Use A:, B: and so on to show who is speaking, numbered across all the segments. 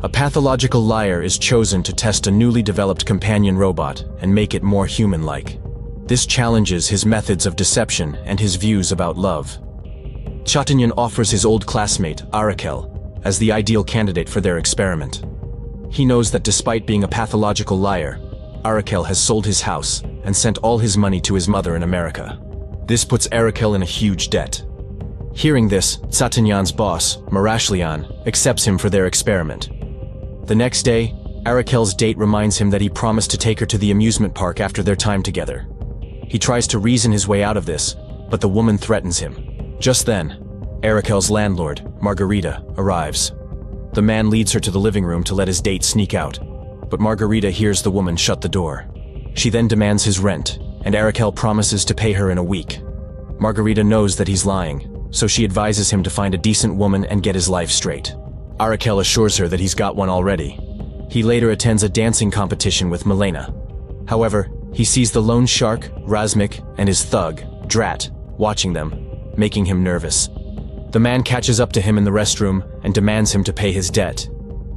A: A pathological liar is chosen to test a newly developed companion robot and make it more human-like. This challenges his methods of deception and his views about love. Chatanyan offers his old classmate, Arakel, as the ideal candidate for their experiment. He knows that despite being a pathological liar, Arakel has sold his house and sent all his money to his mother in America. This puts Arakel in a huge debt. Hearing this, Chatanyan's boss, Marashlian, accepts him for their experiment. The next day, Arakel's date reminds him that he promised to take her to the amusement park after their time together. He tries to reason his way out of this, but the woman threatens him. Just then, Arakel's landlord, Margarita, arrives. The man leads her to the living room to let his date sneak out, but Margarita hears the woman shut the door. She then demands his rent, and Arakel promises to pay her in a week. Margarita knows that he's lying, so she advises him to find a decent woman and get his life straight. Arakel assures her that he's got one already. He later attends a dancing competition with Milena. However, he sees the loan shark, Razmik, and his thug, Drat, watching them, making him nervous. The man catches up to him in the restroom and demands him to pay his debt.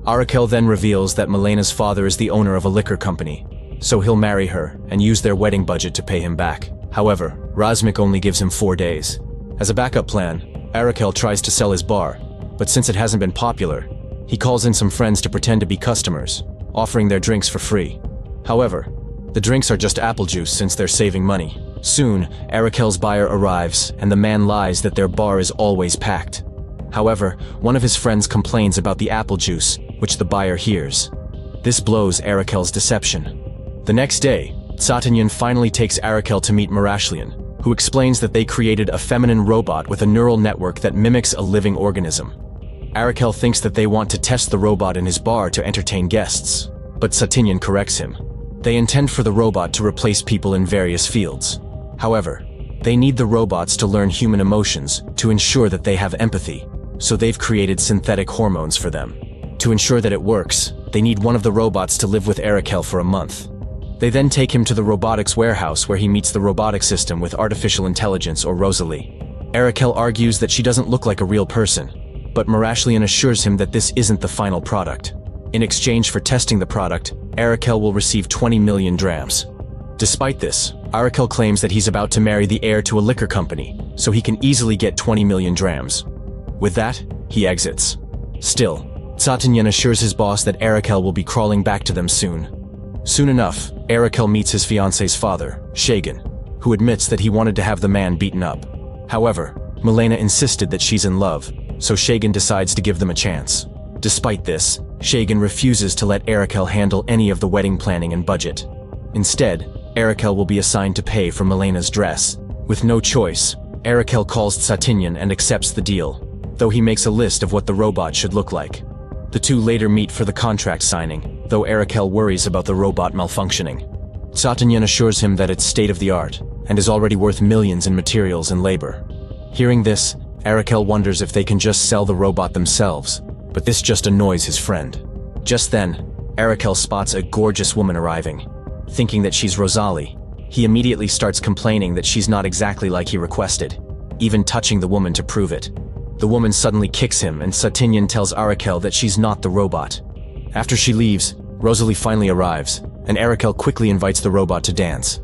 A: Arakel then reveals that Milena's father is the owner of a liquor company, so he'll marry her and use their wedding budget to pay him back. However, Razmik only gives him 4 days. As a backup plan, Arakel tries to sell his bar, but since it hasn't been popular, he calls in some friends to pretend to be customers, offering their drinks for free. However, the drinks are just apple juice since they're saving money. Soon, Arakel's buyer arrives, and the man lies that their bar is always packed. However, one of his friends complains about the apple juice, which the buyer hears. This blows Arakel's deception. The next day, Chatanyan finally takes Arakel to meet Marashlian, who explains that they created a feminine robot with a neural network that mimics a living organism. Arakel thinks that they want to test the robot in his bar to entertain guests, but Chatanyan corrects him. They intend for the robot to replace people in various fields. However, they need the robots to learn human emotions to ensure that they have empathy, so they've created synthetic hormones for them. To ensure that it works, they need one of the robots to live with Arakel for a month. They then take him to the robotics warehouse where he meets the robotic system with artificial intelligence, or Rosali. Arakel argues that she doesn't look like a real person, but Marashlian assures him that this isn't the final product. In exchange for testing the product, Arakel will receive 20 million drams. Despite this, Arakel claims that he's about to marry the heir to a liquor company, so he can easily get 20 million drams. With that, he exits. Still, Chatanyan assures his boss that Arakel will be crawling back to them soon. Soon enough, Arakel meets his fiancé's father, Shagan, who admits that he wanted to have the man beaten up. However, Milena insisted that she's in love, so Shagan decides to give them a chance. Despite this, Shagan refuses to let Arakel handle any of the wedding planning and budget. Instead, Arakel will be assigned to pay for Milena's dress. With no choice, Arakel calls Chatanyan and accepts the deal, though he makes a list of what the robot should look like. The two later meet for the contract signing, though Arakel worries about the robot malfunctioning. Chatanyan assures him that it's state-of-the-art and is already worth millions in materials and labor. Hearing this, Arakel wonders if they can just sell the robot themselves, but this just annoys his friend. Just then, Arakel spots a gorgeous woman arriving. Thinking that she's Rosali, he immediately starts complaining that she's not exactly like he requested, even touching the woman to prove it. The woman suddenly kicks him, and Chatanyan tells Arakel that she's not the robot. After she leaves, Rosali finally arrives, and Arakel quickly invites the robot to dance.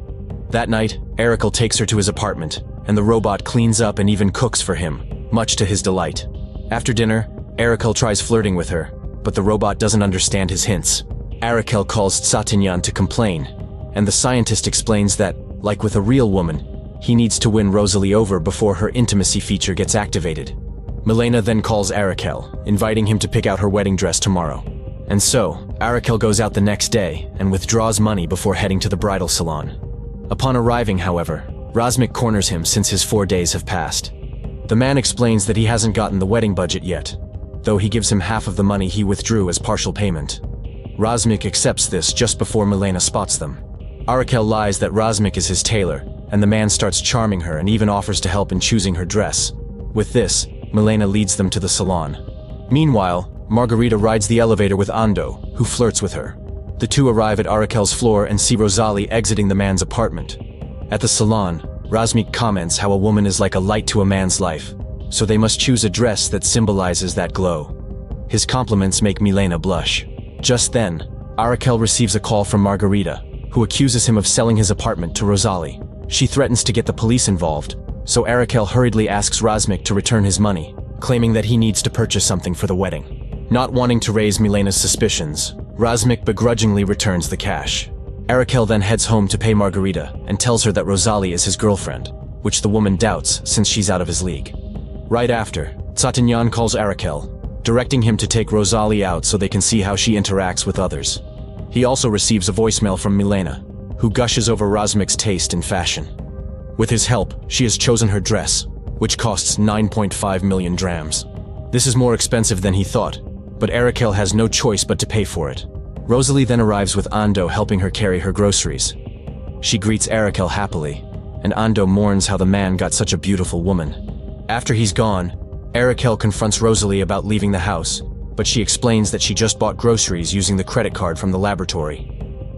A: That night, Arakel takes her to his apartment, and the robot cleans up and even cooks for him, much to his delight. After dinner, Arakel tries flirting with her, but the robot doesn't understand his hints. Arakel calls Chatanyan to complain, and the scientist explains that, like with a real woman, he needs to win Rosali over before her intimacy feature gets activated. Milena then calls Arakel, inviting him to pick out her wedding dress tomorrow. And so, Arakel goes out the next day and withdraws money before heading to the bridal salon. Upon arriving, however, Razmik corners him since his 4 days have passed. The man explains that he hasn't gotten the wedding budget yet, though he gives him half of the money he withdrew as partial payment. Razmik accepts this just before Milena spots them. Arakel lies that Razmik is his tailor, and the man starts charming her and even offers to help in choosing her dress. With this, Milena leads them to the salon. Meanwhile, Margarita rides the elevator with Ando, who flirts with her. The two arrive at Arakel's floor and see Rosali exiting the man's apartment. At the salon, Razmik comments how a woman is like a light to a man's life, so they must choose a dress that symbolizes that glow. His compliments make Milena blush. Just then, Arakel receives a call from Margarita, who accuses him of selling his apartment to Rosali. She threatens to get the police involved, so Arakel hurriedly asks Razmik to return his money, claiming that he needs to purchase something for the wedding. Not wanting to raise Milena's suspicions, Razmik begrudgingly returns the cash. Arakel then heads home to pay Margarita and tells her that Rosali is his girlfriend, which the woman doubts since she's out of his league. Right after, Tsatanyan calls Arakel, directing him to take Rosali out so they can see how she interacts with others. He also receives a voicemail from Milena, who gushes over Razmik's taste in fashion. With his help, she has chosen her dress, which costs 9.5 million drams. This is more expensive than he thought, but Arakel has no choice but to pay for it. Rosali then arrives with Ando helping her carry her groceries. She greets Arakel happily, and Ando mourns how the man got such a beautiful woman. After he's gone, Arakel confronts Rosali about leaving the house, but she explains that she just bought groceries using the credit card from the laboratory.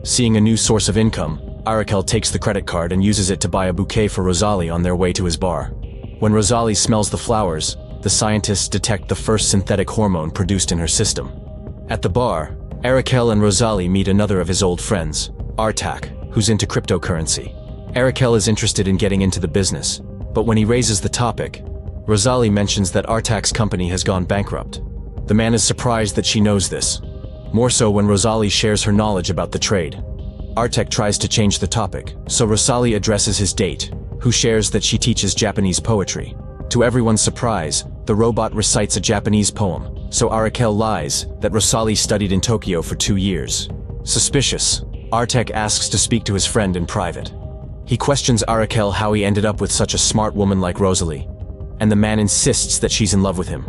A: Seeing a new source of income, Arakel takes the credit card and uses it to buy a bouquet for Rosali on their way to his bar. When Rosali smells the flowers, the scientists detect the first synthetic hormone produced in her system. At the bar, Arakel and Rosali meet another of his old friends, Artak, who's into cryptocurrency. Arakel is interested in getting into the business, but when he raises the topic, Rosali mentions that Artak's company has gone bankrupt. The man is surprised that she knows this, more so when Rosali shares her knowledge about the trade. Artak tries to change the topic, so Rosali addresses his date, who shares that she teaches Japanese poetry. To everyone's surprise, the robot recites a Japanese poem, so Arakel lies that Rosali studied in Tokyo for 2 years. Suspicious, Artak asks to speak to his friend in private. He questions Arakel how he ended up with such a smart woman like Rosali, and the man insists that she's in love with him.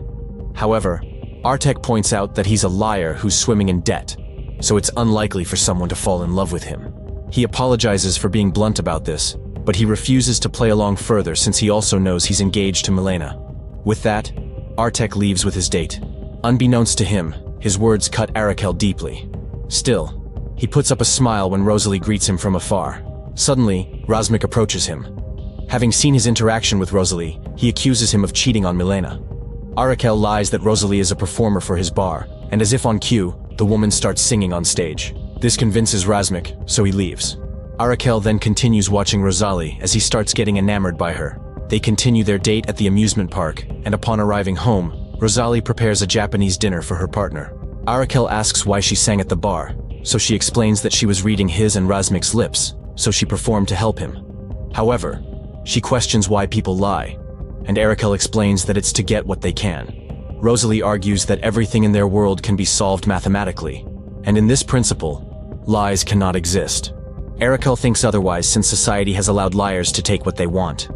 A: However, Artak points out that he's a liar who's swimming in debt, so it's unlikely for someone to fall in love with him. He apologizes for being blunt about this, but he refuses to play along further since he also knows he's engaged to Milena. With that, Artak leaves with his date. Unbeknownst to him, his words cut Arakel deeply. Still, he puts up a smile when Rosali greets him from afar. Suddenly, Razmik approaches him. Having seen his interaction with Rosali, he accuses him of cheating on Milena. Arakel lies that Rosali is a performer for his bar, and as if on cue, the woman starts singing on stage. This convinces Razmik, so he leaves. Arakel then continues watching Rosali as he starts getting enamored by her. They continue their date at the amusement park, and upon arriving home, Rosali prepares a Japanese dinner for her partner. Arakel asks why she sang at the bar, so she explains that she was reading his and Razmik's lips, so she performed to help him. However, she questions why people lie, and Arakel explains that it's to get what they can. Rosali argues that everything in their world can be solved mathematically, and in this principle, lies cannot exist. Arakel thinks otherwise since society has allowed liars to take what they want.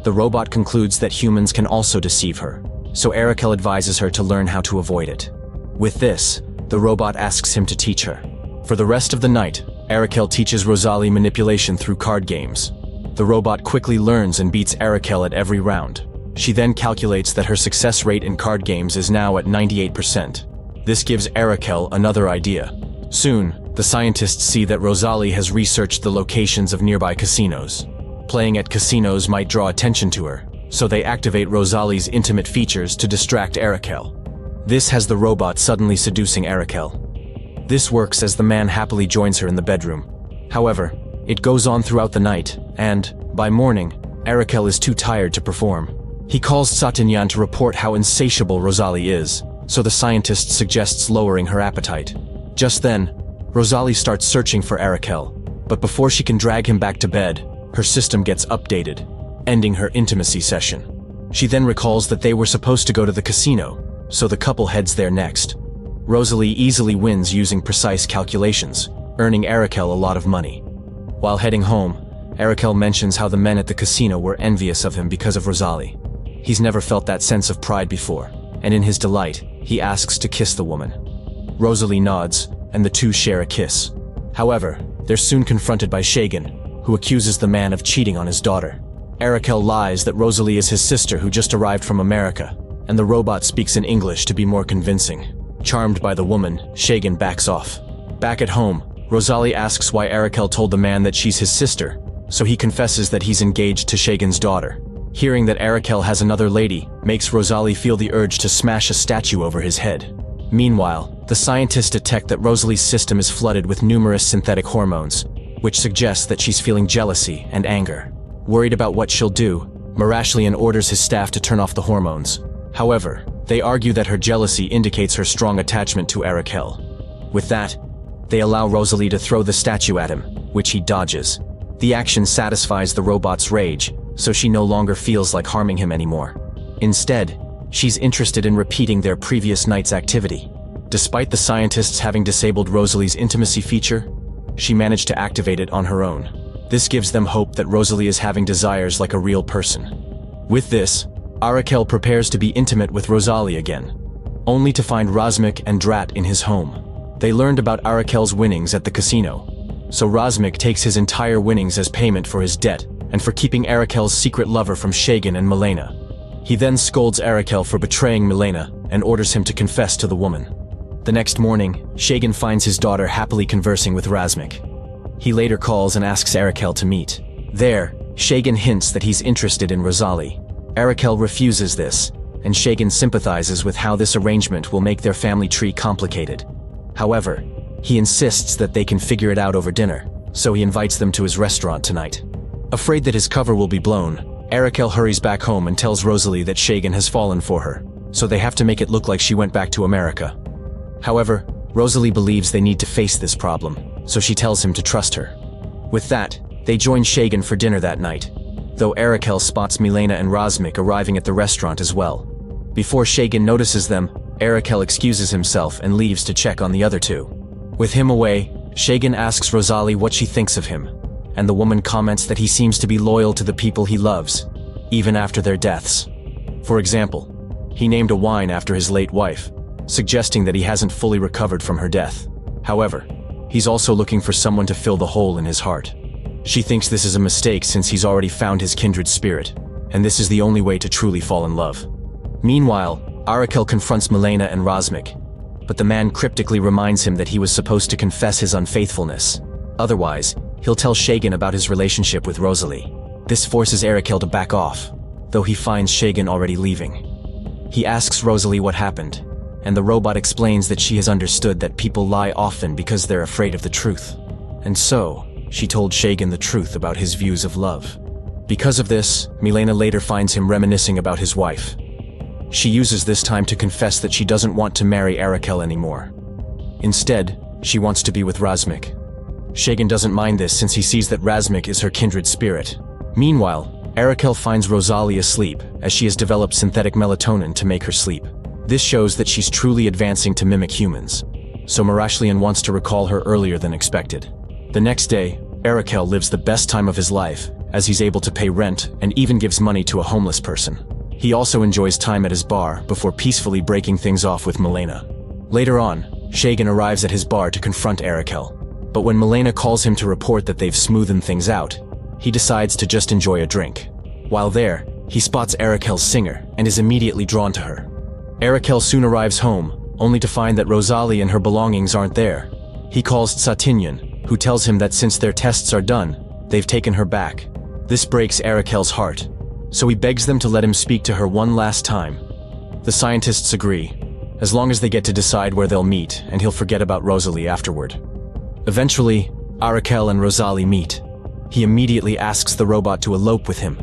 A: The robot concludes that humans can also deceive her, so Arakel advises her to learn how to avoid it. With this, the robot asks him to teach her. For the rest of the night, Arakel teaches Rosali manipulation through card games. The robot quickly learns and beats Arakel at every round. She then calculates that her success rate in card games is now at 98%. This gives Arakel another idea. Soon, the scientists see that Rosali has researched the locations of nearby casinos. Playing at casinos might draw attention to her, so they activate Rosali's intimate features to distract Arakel. This has the robot suddenly seducing Arakel. This works as the man happily joins her in the bedroom. However, it goes on throughout the night, and, by morning, Arakel is too tired to perform. He calls Tsatanyan to report how insatiable Rosali is, so the scientist suggests lowering her appetite. Just then, Rosali starts searching for Arakel, but before she can drag him back to bed, her system gets updated, ending her intimacy session. She then recalls that they were supposed to go to the casino, so the couple heads there next. Rosali easily wins using precise calculations, earning Arakel a lot of money. While heading home, Arakel mentions how the men at the casino were envious of him because of Rosali. He's never felt that sense of pride before, and in his delight, he asks to kiss the woman. Rosali nods, and the two share a kiss. However, they're soon confronted by Shagan, who accuses the man of cheating on his daughter. Arakel lies that Rosali is his sister who just arrived from America, and the robot speaks in English to be more convincing. Charmed by the woman, Shagan backs off. Back at home, Rosali asks why Arakel told the man that she's his sister, so he confesses that he's engaged to Shagan's daughter. Hearing that Arakel has another lady makes Rosali feel the urge to smash a statue over his head. Meanwhile, the scientists detect that Rosali's system is flooded with numerous synthetic hormones, which suggests that she's feeling jealousy and anger. Worried about what she'll do, Marashlian orders his staff to turn off the hormones. However, they argue that her jealousy indicates her strong attachment to Arakel. With that, they allow Rosali to throw the statue at him, which he dodges. The action satisfies the robot's rage, so she no longer feels like harming him anymore. Instead, she's interested in repeating their previous night's activity. Despite the scientists having disabled Rosalie's intimacy feature, she managed to activate it on her own. This gives them hope that Rosali is having desires like a real person. With this, Arakel prepares to be intimate with Rosali again, only to find Razmik and Drat in his home. They learned about Arakel's winnings at the casino, so Razmik takes his entire winnings as payment for his debt and for keeping Arakel's secret lover from Shagan and Milena. He then scolds Arakel for betraying Milena and orders him to confess to the woman. The next morning, Shagan finds his daughter happily conversing with Razmik. He later calls and asks Arakel to meet. There, Shagan hints that he's interested in Rosali. Arakel refuses this, and Shagan sympathizes with how this arrangement will make their family tree complicated. However, he insists that they can figure it out over dinner, so he invites them to his restaurant tonight. Afraid that his cover will be blown, Arakel hurries back home and tells Rosali that Shagan has fallen for her, so they have to make it look like she went back to America. However, Rosali believes they need to face this problem, so she tells him to trust her. With that, they join Shagan for dinner that night, though Arakel spots Milena and Razmik arriving at the restaurant as well. Before Shagan notices them, Arakel excuses himself and leaves to check on the other two. With him away, Shagan asks Rosali what she thinks of him, and the woman comments that he seems to be loyal to the people he loves, even after their deaths. For example, he named a wine after his late wife, suggesting that he hasn't fully recovered from her death. However, he's also looking for someone to fill the hole in his heart. She thinks this is a mistake since he's already found his kindred spirit, and this is the only way to truly fall in love. Meanwhile, Arakel confronts Milena and Razmik, but the man cryptically reminds him that he was supposed to confess his unfaithfulness. Otherwise, he'll tell Shagan about his relationship with Rosali. This forces Arakel to back off, though he finds Shagan already leaving. He asks Rosali what happened, and the robot explains that she has understood that people lie often because they're afraid of the truth. And so, she told Shagan the truth about his views of love. Because of this, Milena later finds him reminiscing about his wife. She uses this time to confess that she doesn't want to marry Arakel anymore. Instead, she wants to be with Razmik. Shagan doesn't mind this since he sees that Razmik is her kindred spirit. Meanwhile, Arakel finds Rosali asleep, as she has developed synthetic melatonin to make her sleep. This shows that she's truly advancing to mimic humans, so Marashlian wants to recall her earlier than expected. The next day, Arakel lives the best time of his life, as he's able to pay rent and even gives money to a homeless person. He also enjoys time at his bar before peacefully breaking things off with Milena. Later on, Shagan arrives at his bar to confront Arakel, but when Milena calls him to report that they've smoothened things out, he decides to just enjoy a drink. While there, he spots Arakel's singer and is immediately drawn to her. Arakel soon arrives home, only to find that Rosali and her belongings aren't there. He calls Tsatinyan, who tells him that since their tests are done, they've taken her back. This breaks Arakel's heart, so he begs them to let him speak to her one last time. The scientists agree, as long as they get to decide where they'll meet, and he'll forget about Rosali afterward. Eventually, Arakel and Rosali meet. He immediately asks the robot to elope with him,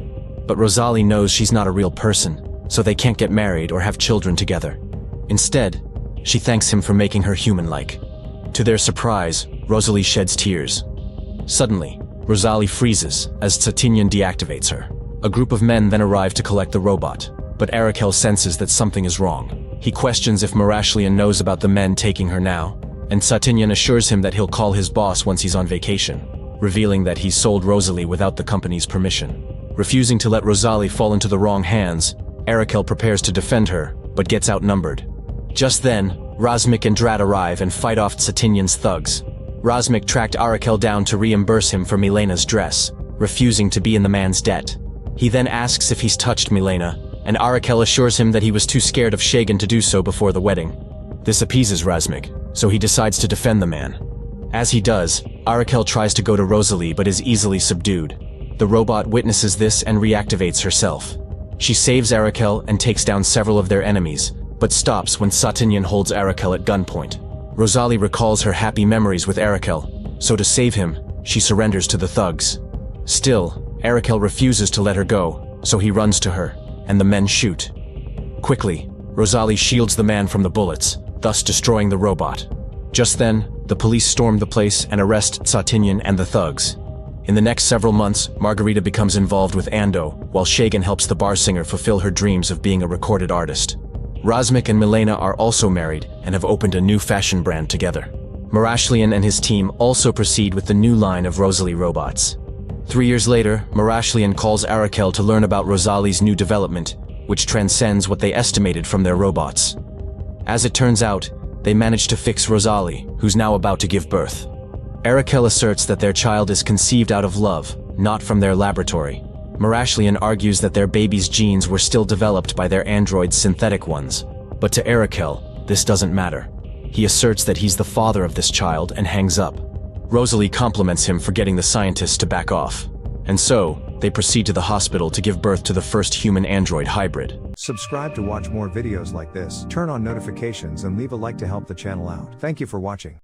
A: but Rosali knows she's not a real person, so they can't get married or have children together. Instead, she thanks him for making her human-like. To their surprise, Rosali sheds tears. Suddenly, Rosali freezes as Tsatinyan deactivates her. A group of men then arrive to collect the robot, but Arakel senses that something is wrong. He questions if Marashlian knows about the men taking her now, and Tsatinyan assures him that he'll call his boss once he's on vacation, revealing that he sold Rosali without the company's permission. Refusing to let Rosali fall into the wrong hands, Arakel prepares to defend her, but gets outnumbered. Just then, Razmik and Drat arrive and fight off Tsatinyan's thugs. Razmik tracked Arakel down to reimburse him for Milena's dress, refusing to be in the man's debt. He then asks if he's touched Milena, and Arakel assures him that he was too scared of Shagan to do so before the wedding. This appeases Razmik, so he decides to defend the man. As he does, Arakel tries to go to Rosali but is easily subdued. The robot witnesses this and reactivates herself. She saves Arakel and takes down several of their enemies, but stops when Satinyan holds Arakel at gunpoint. Rosali recalls her happy memories with Arakel, so to save him, she surrenders to the thugs. Still, Arakel refuses to let her go, so he runs to her, and the men shoot. Quickly, Rosali shields the man from the bullets, thus destroying the robot. Just then, the police storm the place and arrest Satinyan and the thugs. In the next several months, Margarita becomes involved with Ando, while Shagan helps the bar singer fulfill her dreams of being a recorded artist. Razmik and Milena are also married and have opened a new fashion brand together. Marashlian and his team also proceed with the new line of Rosali robots. 3 years later, Marashlian calls Arakel to learn about Rosali's new development, which transcends what they estimated from their robots. As it turns out, they manage to fix Rosali, who's now about to give birth. Arakel asserts that their child is conceived out of love, not from their laboratory. Marashlian argues that their baby's genes were still developed by their android's synthetic ones. But to Arakel, this doesn't matter. He asserts that he's the father of this child and hangs up. Rosali compliments him for getting the scientists to back off. And so, they proceed to the hospital to give birth to the first human-android hybrid.
B: Subscribe to watch more videos like this, turn on notifications and leave a like to help the channel out. Thank you for watching.